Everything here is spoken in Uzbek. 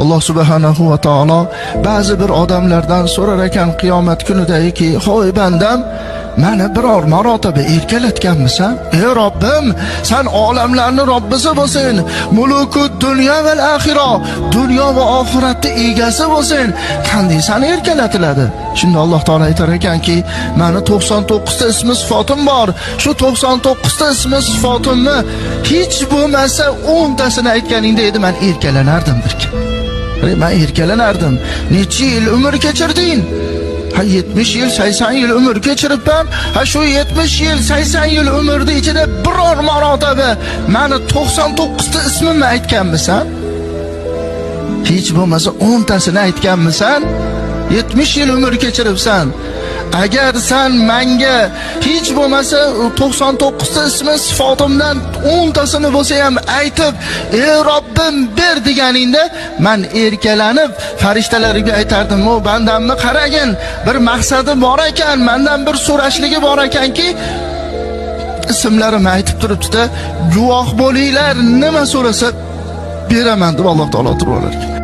Alloh subhanahu va taolo ba'zi bir odamlardan so'rar ekan qiyomat kunidagi, "Hoy bandam, meni biror marotaba erkalatganmisan? Ey Robbim, sen olamlarning Robbisi bo'lsin. Mulukud dunyo va axiro, dunyo va oxiratning egasi bo'lsin. Qanday seni erkalatiladi?" Shunda Alloh taolo aytar ekanki, "Meni 99 ta ismi sifatim bor. Shu 99 ta ismi sifatimni hech bo'lmasa 10 tasini aytganingda edi, men erkalanardim birga. Men erkalanardim. Necha yil umr kechirding? 70 yil, 80 yil umr kechiribman. Shu 70 yil, 80 yil umrda ichida biror marotaba meni 99 ta ismimni aytganmisan? Hech bo'lmasa 10 tasini aytganmisan? 70 yil umr kechiribsan. Agar sen menga hech bo'lmasa 99 ta ismi sifatimdan 10 tasini bo'lsa ham aytib, "Ey Robbim, ber" deganingda, men erkalanib farishtalarga aytardim, "O bandamni qaragin, bir maqsadi bor ekan, mendan bir so'rashligi bor ekanki, ismlarimni aytib turibdi-da, guvoh bo'linglar, nima so'rasa beraman" deb Alloh taolo turib olar ekan.